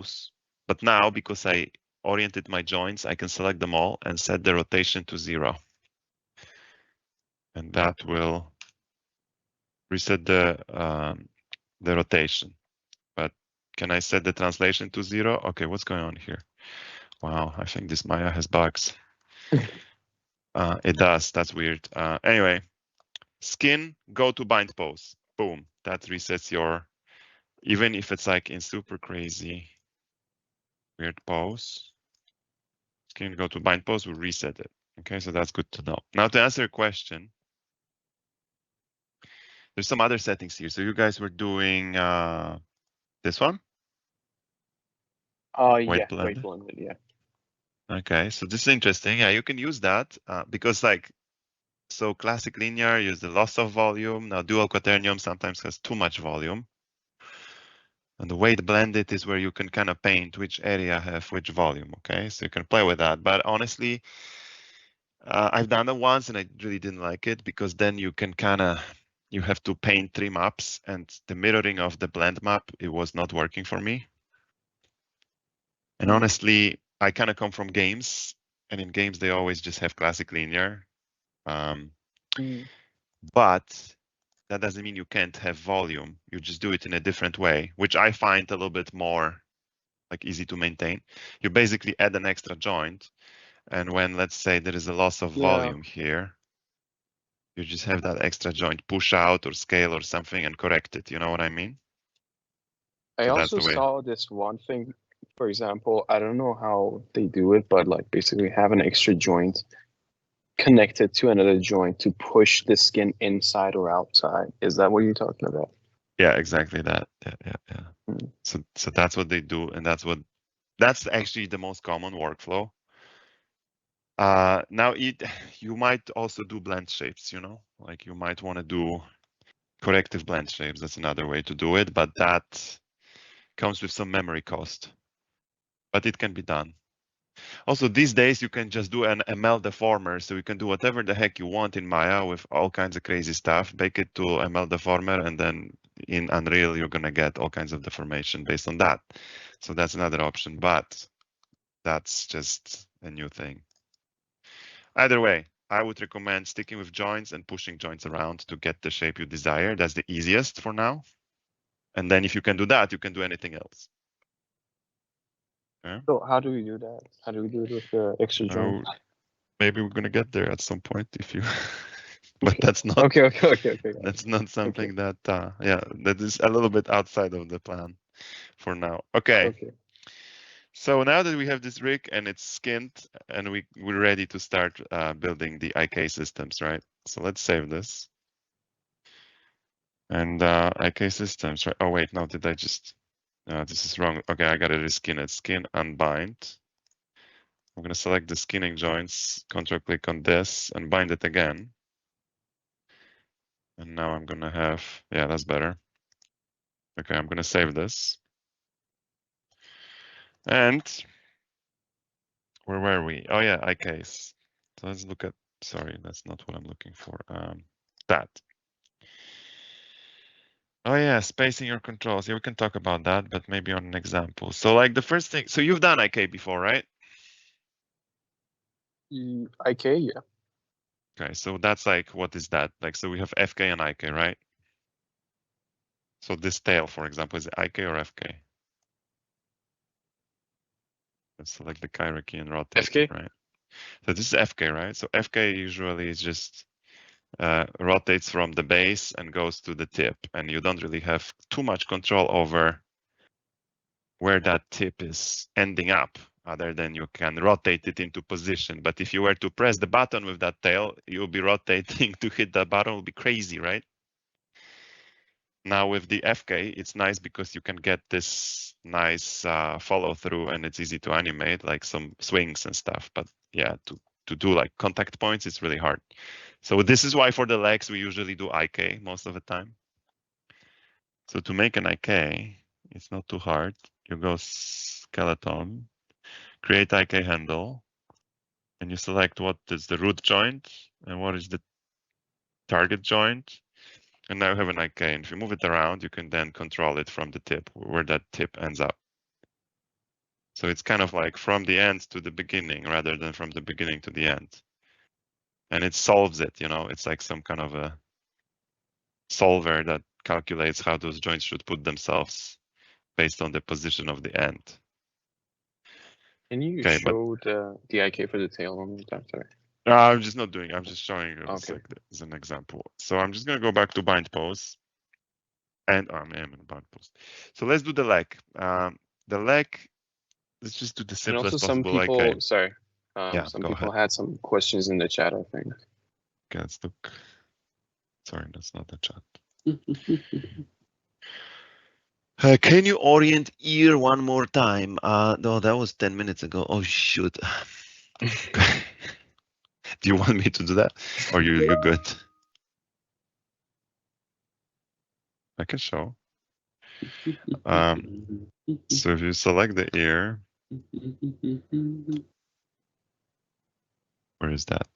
pose. But now, because I oriented my joints, I can select them all and set the rotation to 0. And that will reset the rotation. But can I set the translation to 0? Okay, what's going on here? Wow, I think this Maya has bugs. It does. That's weird. Anyway, skin, go to bind pose. Boom. That resets your, even if it's like in super crazy weird pose, skin, go to bind pose, will reset it. Okay, so that's good to know. Now to answer your question, there's some other settings here. So you guys were doing this one? Yeah, blended. weight blended, yeah. Okay, so this is interesting. Yeah, you can use that because like, so classic linear use the loss of volume. Now dual quaternium sometimes has too much volume. And the weight blended is where you can kind of paint which area have which volume, okay? So you can play with that. But honestly, I've done it once and I really didn't like it because then you can kind of, you have to paint 3 maps and the mirroring of the blend map, it was not working for me. And honestly, I kind of come from games, and in games, they always just have classic linear. But that doesn't mean you can't have volume. You just do it in a different way, which I find a little bit more like easy to maintain. You basically add an extra joint. And when, let's say, there is a loss of volume here, you just have that extra joint push out or scale or something and correct it. You know what I mean? I also saw this one thing, for example, I don't know how they do it, but like basically have an extra joint connected to another joint to push the skin inside or outside. Is that what you're talking about? Yeah, exactly that. Yeah. So that's what they do, and that's actually the most common workflow. Now you might also do blend shapes, you know, like you might want to do corrective blend shapes. That's another way to do it, but that comes with some memory cost. But it can be done. Also, these days you can just do an ML deformer, so you can do whatever the heck you want in Maya with all kinds of crazy stuff, bake it to ML deformer, and then in Unreal you're gonna get all kinds of deformation based on that. So that's another option, but that's just a new thing. Either way, I would recommend sticking with joints and pushing joints around to get the shape you desire. That's the easiest for now. And then if you can do that, you can do anything else. Okay? So how do we do that? How do we do it with the extra joint? Maybe we're gonna get there at some point if you but that's not okay. That's not something that that is a little bit outside of the plan for now. Okay. So now that we have this rig and it's skinned and we're ready to start building the IK systems, right? So let's save this. And IK systems, right? Oh wait, no, did I just this is wrong. Okay, I gotta reskin it. Skin unbind. I'm gonna select the skinning joints, control click on this and bind it again. And now I'm gonna have, yeah, that's better. Okay, I'm gonna save this. And where were we? Oh yeah, IKs. So let's look at, sorry, that's not what I'm looking for. That. Oh yeah, spacing your controls. Yeah, we can talk about that, but maybe on an example. So like the first thing, so you've done IK before, right? IK, yeah. Okay, so that's like, what is that? Like, so we have FK and IK, right? So this tail, for example, is it IK or FK? Let's select the hierarchy and rotate FK? it, right? So this is FK, right? So FK usually is just rotates from the base and goes to the tip, and you don't really have too much control over where that tip is ending up, other than you can rotate it into position. But if you were to press the button with that tail, you'll be rotating to hit that button, will be crazy, right? Now with the FK, it's nice because you can get this nice follow through, and it's easy to animate, like some swings and stuff. But yeah, to do like contact points, it's really hard. So this is why for the legs, we usually do IK most of the time. So to make an IK, it's not too hard. You go skeleton, create IK handle, and you select what is the root joint and what is the target joint. And now you have an IK. And if you move it around, you can then control it from the tip, where that tip ends up. So it's kind of like from the end to the beginning rather than from the beginning to the end. And it solves it, you know, it's like some kind of a solver that calculates how those joints should put themselves based on the position of the end. Can you show the IK for the tail one more time? Sorry. No, I'm just not doing. I'm just showing you this, Okay. like, as an example. So I'm just gonna go back to bind pose, and I'm in bind pose. So let's do the leg. The leg. Let's just do the simplest and also possible. some people, Okay. sorry. Yeah, some go people ahead. had some questions in the chat, I think. Okay, let's look. Sorry, that's not the chat. Can you orient ear one more time? No, that was 10 minutes ago. Oh shoot. Do you want me to do that, or you're good? I can show. So if you select the ear, where is that?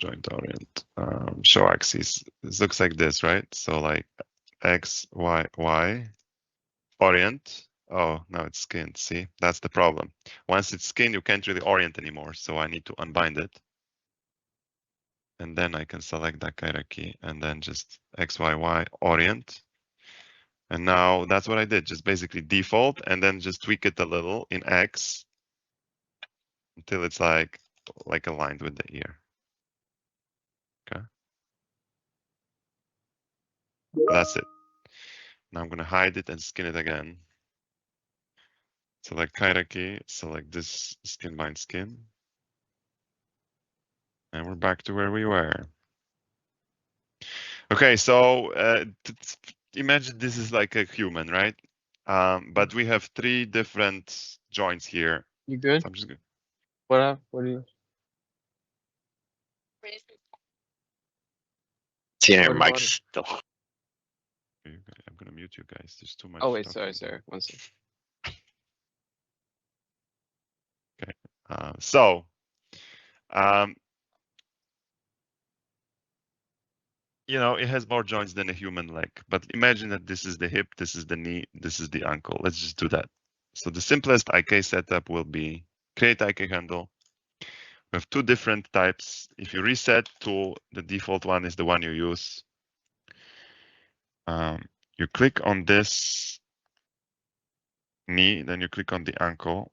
Joint orient. Show axis. This looks like this, right? So like X, Y, Y. Orient. Oh, now it's skinned. See, that's the problem. Once it's skinned, you can't really orient anymore. So I need to unbind it. And then I can select that hierarchy and then just X, Y, Y, orient. And now that's what I did. Just basically default and then just tweak it a little in X until it's like aligned with the ear. Okay. That's it. Now I'm going to hide it and skin it again. Select hierarchy, select this skin bind skin. And we're back to where we were. Okay, so imagine this is like a human, right? But we have 3 different joints here. You good? So I'm just good. What are you? Your mic still. I'm gonna mute you guys. There's too much. Oh wait, sorry. One second. Okay. So you know, it has more joints than a human leg. But imagine that this is the hip, this is the knee, this is the ankle. Let's just do that. So the simplest IK setup will be create IK handle. We have 2 different types. If you reset to the default one is the one you use. You click on this knee, then you click on the ankle,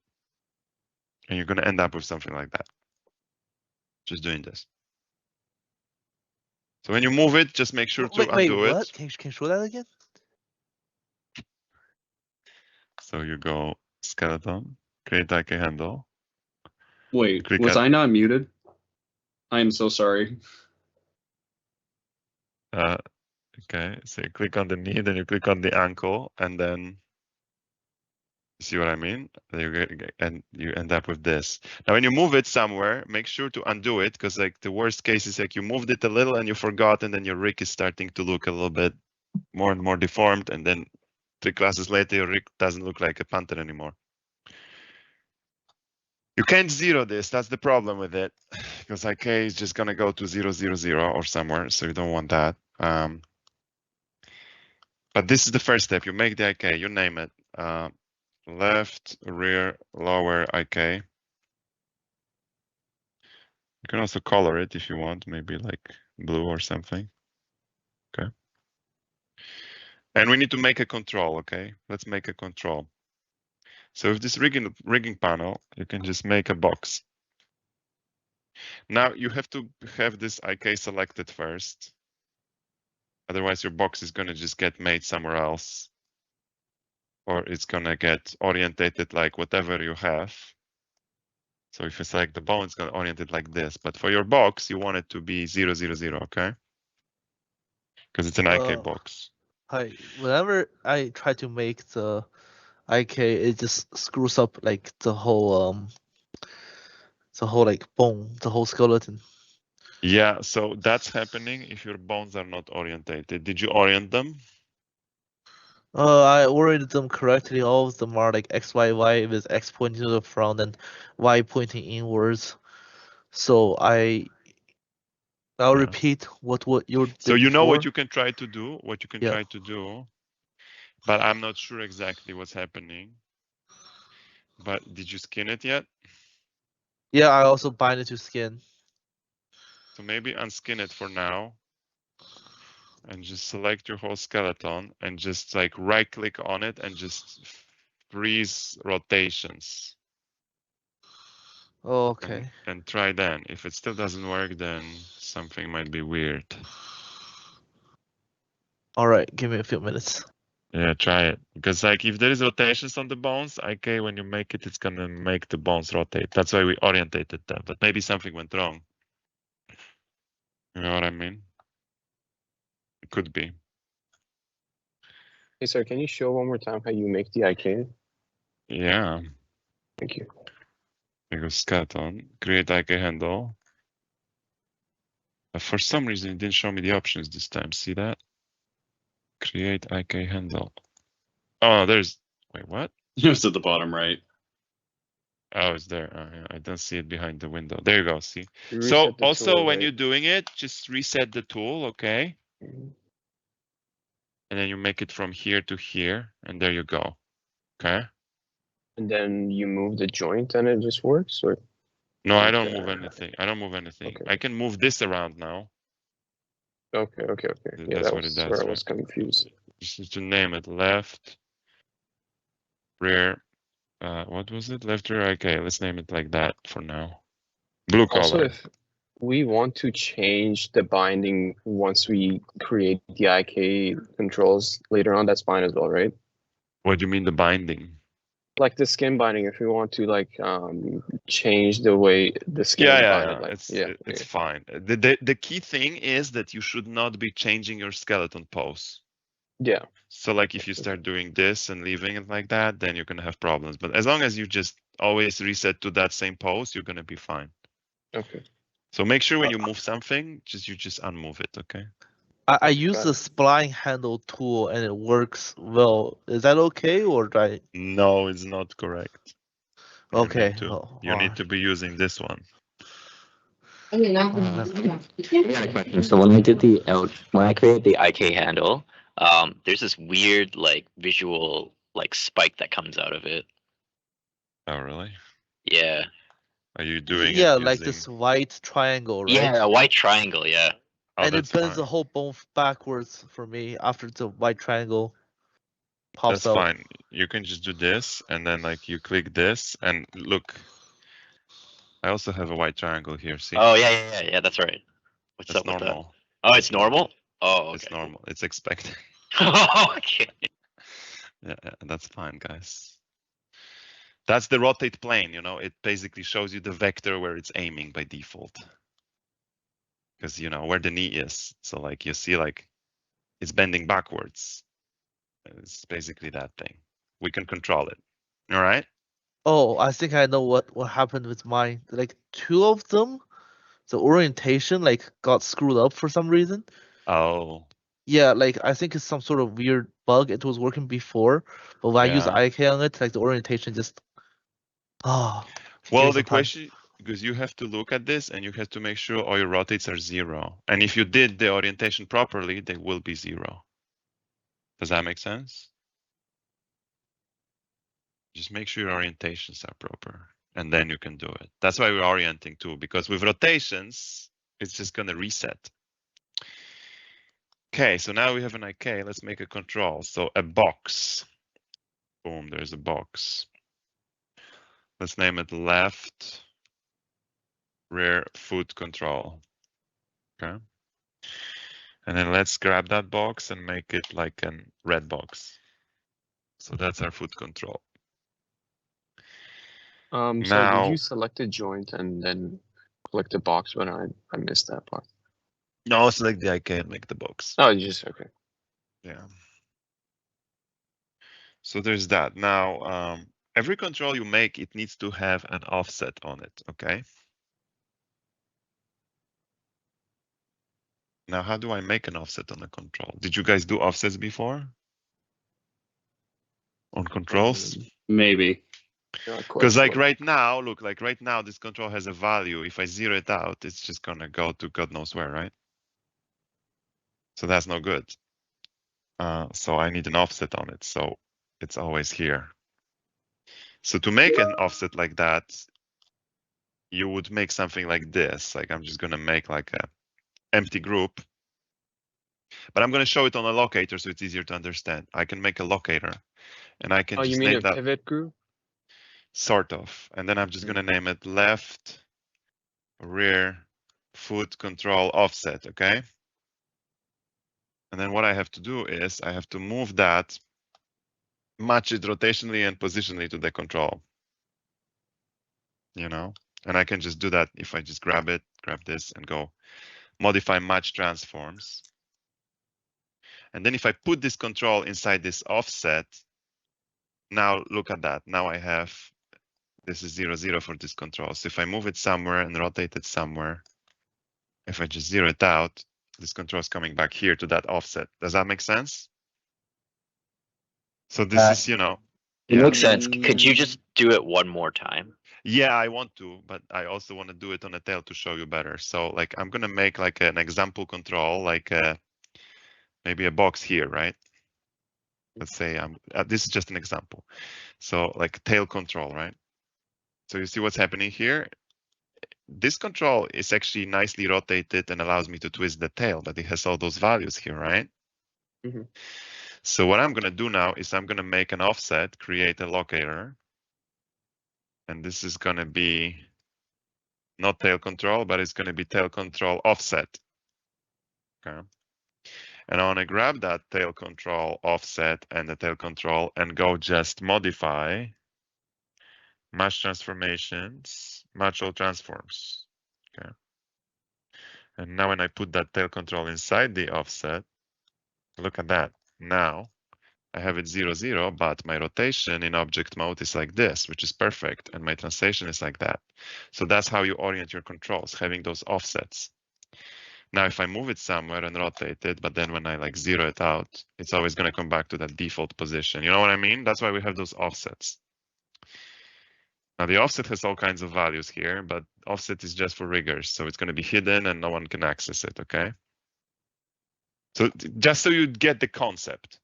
and you're going to end up with something like that. Just doing this. So when you move it, just make sure to undo it. What? Can you show that again? So you go skeleton, create IK handle. Wait, was I not muted? I am so sorry. Okay, so you click on the knee, then you click on the ankle, and then you see what I mean? And you end up with this. Now, when you move it somewhere, make sure to undo it, because like the worst case is like you moved it a little and you forgot, and then your rig is starting to look a little bit more and more deformed, and then 3 classes later, your rig doesn't look like a panther anymore. You can't zero this. That's the problem with it, because IK is just gonna go to 0, 0, 0 or somewhere, so you don't want that. But this is the first step. You make the IK, you name it. Left, rear, lower IK. You can also color it if you want, maybe like blue or something. Okay. And we need to make a control, okay? Let's make a control. So with this rigging panel, you can just make a box. Now you have to have this IK selected first. Otherwise your box is gonna just get made somewhere else. Or it's gonna get orientated like whatever you have. So if you select the bone, it's gonna orient it like this. But for your box, you want it to be 0, 0, 0, okay? Because it's an IK box. Whenever I try to make the IK, it just screws up like the whole like bone, the whole skeleton. Yeah, so that's happening if your bones are not orientated. Did you orient them? I oriented them correctly. All of them are like X, Y, Y with X pointing to the front and Y pointing inwards. So I'll repeat what you did. So you know before. what you can try to do, try to do, but I'm not sure exactly what's happening. But did you skin it yet? Yeah, I also bind it to skin. So maybe unskin it for now. And just select your whole skeleton and just like right click on it and just freeze rotations. Oh, okay. And try then. If it still doesn't work, then something might be weird. All right, give me a few minutes. Yeah, try it. Because like if there is rotations on the bones, okay, when you make it, it's gonna make the bones rotate. That's why we orientated them. But maybe something went wrong. You know what I mean? It could be. Hey, sir, can you show one more time how you make the IK? Yeah. Thank you. There goes skeleton. Create IK handle. For some reason, it didn't show me the options this time. See that? Create IK handle. Oh, there's. Wait, what? It's at the bottom right. Oh, it's there. Yeah, I don't see it behind the window. There you go. See. You So reset the also tool, when right? you're doing it, just reset the tool, okay? Mhm. And then you make it from here to here, and there you go. Okay. And then you move the joint and it just works, or No, I like don't move anything. I don't move anything. Okay. I can move this around now. Okay. Yeah, That's that what it was does, where I right? was confused. Just need to name it left, rear. What was it? Left, rear. Okay, let's name it like that for now. Blue Also, color. if we want to change the binding once we create the IK controls later on, that's fine as well, right? What do you mean the binding? Like the skin binding, if we want to like change the way the skin is binded, like It's fine. The key thing is that you should not be changing your skeleton pose. yeah. So like if you start doing this and leaving it like that, then you're gonna have problems. But as long as you just always reset to that same pose, you're gonna be fine. Okay. So make sure when you move something, you just unmove it, okay? I use the spline handle tool and it works well. Is that okay or do I? No, it's not correct. Okay. You need to be using this one. I got a question. So when I created the IK handle, there's this weird like visual like spike that comes out of it. Oh, really? Yeah. Are you doing Yeah, it like using... this white triangle, right? Yeah, a white triangle. Yeah. Oh, and that's it bends fine. the whole bone backwards for me after the white triangle pops That's out. fine. You can just do this and then like you click this and look. I also have a white triangle here. See? Oh yeah. That's right. What's That's up with normal. that? Oh, it's normal. Oh, okay. It's normal. It's expected. Okay. Yeah, that's fine, guys. That's the rotate plane, you know, it basically shows you the vector where it's aiming by default. Because, you know, where the knee is. So like you see like it's bending backwards. It's basically that thing. We can control it. All right. Oh, I think I know what happened with mine. Like two of them, the orientation like got screwed up for some reason. Oh. Yeah, like I think it's some sort of weird bug. It was working before, but when I use IK on it, like the orientation just Well, the question, because you have to look at this and you have to make sure all your rotates are 0. And if you did the orientation properly, they will be 0. Does that make sense? Just make sure your orientations are proper and then you can do it. That's why we're orienting too, because with rotations, it's just going to reset. Okay, so now we have an IK. Let's make a control. So a box. Boom, there's a box. Let's name it left rear foot control. Okay. And then let's grab that box and make it like a red box. So that's our foot control. So did you select a joint and then click the box when I missed that part? No, select the IK and make the box. Oh, you just okay. Yeah. So there's that. Now, every control you make, it needs to have an offset on it, okay? Now, how do I make an offset on a control? Did you guys do offsets before? On controls? Maybe. Because like right now, look, like right now, this control has a value. If I zero it out, it's just gonna go to God knows where, right? So that's no good. So I need an offset on it. So it's always here. So to make an offset like that, you would make something like this. Like I'm just going to make like a empty group, but I'm going to show it on a locator so it's easier to understand. I can make a locator and I can Oh, just you mean name a that pivot group? sort of. And then I'm just going to name it left, rear, foot, control, offset. Okay. And then what I have to do is I have to move that, match it rotationally and positionally to the control. You know, and I can just do that if I just grab this and go modify match transforms. And then if I put this control inside this offset, now look at that. Now I have, this is 0, 0 for this control. So if I move it somewhere and rotate it somewhere, if I just zero it out, this control is coming back here to that offset. Does that make sense? So this is, you know. It makes sense. Could you just do it one more time? Yeah, I want to, but I also want to do it on a tail to show you better. So like I'm going to make like an example control, like maybe a box here, right? Let's say this is just an example. So like tail control, right? So you see what's happening here? This control is actually nicely rotated and allows me to twist the tail, but it has all those values here, right? Mm-hmm. So what I'm going to do now is I'm going to make an offset, create a locator. And this is going to be not tail control, but it's going to be tail control offset. Okay. And I want to grab that tail control offset and the tail control and go just modify match transformations, match all transforms. Okay. And now when I put that tail control inside the offset, look at that. Now I have it 0, 0, but my rotation in object mode is like this, which is perfect. And my translation is like that. So that's how you orient your controls, having those offsets. Now, if I move it somewhere and rotate it, but then when I like zero it out, it's always going to come back to that default position. You know what I mean? That's why we have those offsets. Now the offset has all kinds of values here, but offset is just for riggers. So it's going to be hidden and no one can access it, okay? So just so you get the concept.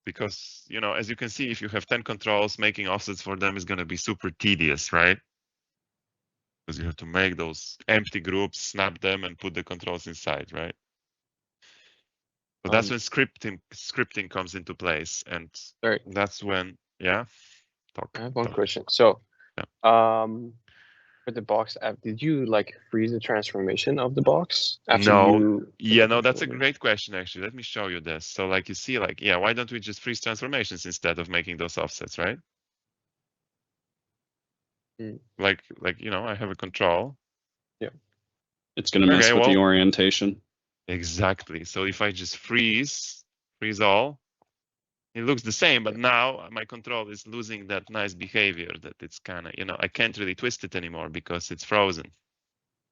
Because, you know, as you can see, if you have 10 controls, making offsets for them is going to be super tedious, right? Because you have to make those empty groups, snap them, and put the controls inside, right? So that's when scripting comes into place, and that's when, yeah. I have one question. So, for the box app, did you like freeze the transformation of the box after you? Yeah, no, that's a great question actually. Let me show you this. So, like you see, like, yeah, why don't we just freeze transformations instead of making those offsets, right? Like you know, I have a control. Yeah, it's gonna mess with the orientation. Exactly. So if I just freeze all, it looks the same, but now my control is losing that nice behavior that it's kind of, you know, I can't really twist it anymore because it's frozen.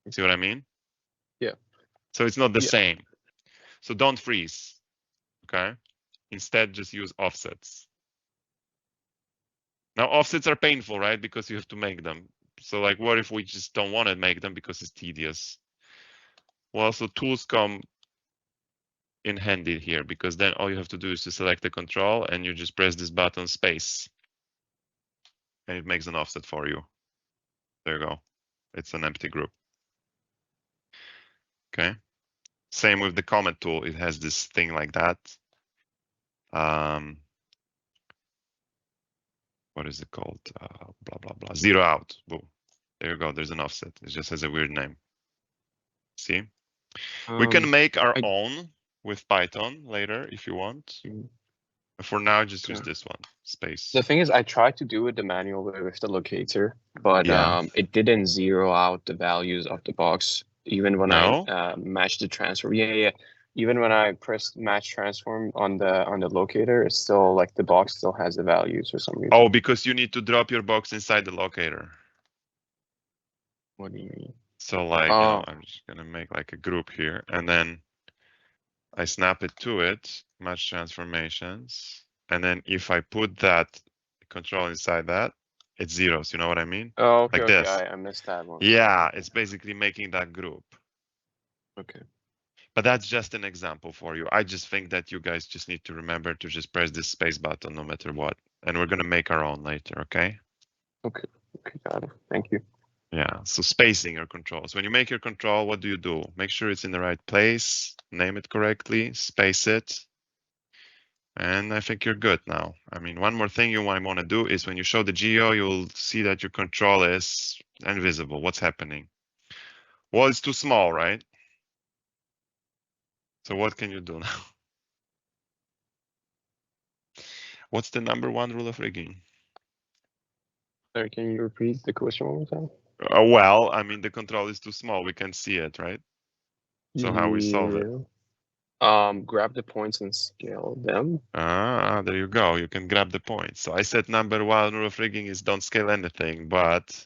See what I mean? Yeah. So it's not the same. So don't freeze, okay? Instead, just use offsets. Now, offsets are painful, right? Because you have to make them. So like, what if we just don't want to make them because it's tedious? Well, so tools come in handy here, because then all you have to do is to select the control and you just press this button space and it makes an offset for you. There you go. It's an empty group. Okay. Same with the comment tool. It has this thing like that. What is it called? Blah, blah, blah. Zero out. Boom. There you go. There's an offset. It just has a weird name. See? We can make our own with Python later if you want. For now, just use this one, space. The thing is, I tried to do it the manual way with the locator, but it didn't zero out the values of the box, even when I matched the transform. Yeah. Even when I pressed match transform on the locator, it's still like the box still has the values for some reason. Oh, because you need to drop your box inside the locator. What do you mean? So like, you know, I'm just gonna make like a group here, and then I snap it to it, match transformations, and then if I put that control inside that, it's zeros. You know what I mean? Oh, okay, like this. I missed that one. Yeah, it's basically making that group. Okay. But that's just an example for you. I just think that you guys just need to remember to just press this space button no matter what. and we're gonna make our own later, okay? Okay, got it. Thank you. Yeah, so spacing your controls. When you make your control, what do? Make sure it's in the right place, name it correctly, space it, and I think you're good now. I mean, one more thing you might want to do is when you show the geo, you'll see that your control is invisible. What's happening? Well, it's too small, right? So what can you do now? What's the number one rule of rigging? Sorry, can you repeat the question one more time? Well, I mean, the control is too small. We can see it, right? So how we solve it? Grab the points and scale them. Ah, there you go. You can grab the points. So I said number one rule of rigging is don't scale anything, but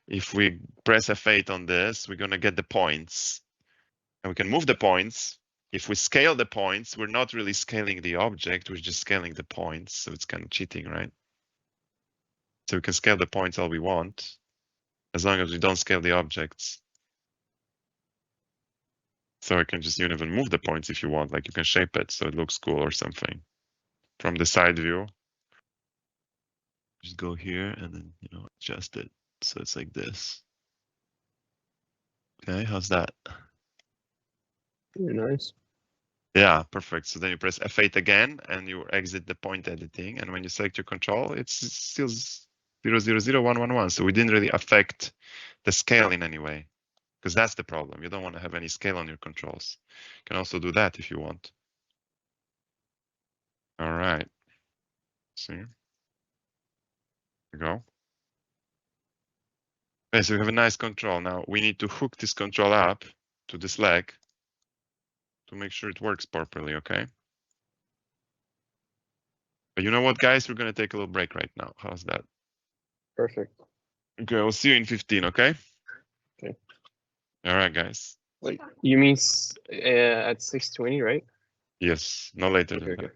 if we press F8 on this, we're gonna get the points. And we can move the points. If we scale the points, we're not really scaling the object, we're just scaling the points. So it's kind of cheating, right? So we can scale the points all we want, as long as we don't scale the objects. So I can just even move the points if you want, like you can shape it so it looks cool or something. From the side view, just go here and then, adjust it. So it's like this. Okay, how's that? Very nice. Yeah, perfect. So then you press F8 again and you exit the point editing. And when you select your control, it's still 0001111. So we didn't really affect the scale in any way, because that's the problem. You don't want to have any scale on your controls. You can also do that if you want. All right. See, here we go. Okay, so we have a nice control. Now we need to hook this control up to this leg to make sure it works properly, okay? But you know what, guys? We're going to take a little break right now. How's that? Perfect. Okay, we'll see you in 15, okay? Okay. All right, guys. Wait, you mean at 6:20, right? Yes, no later than Okay, that. okay.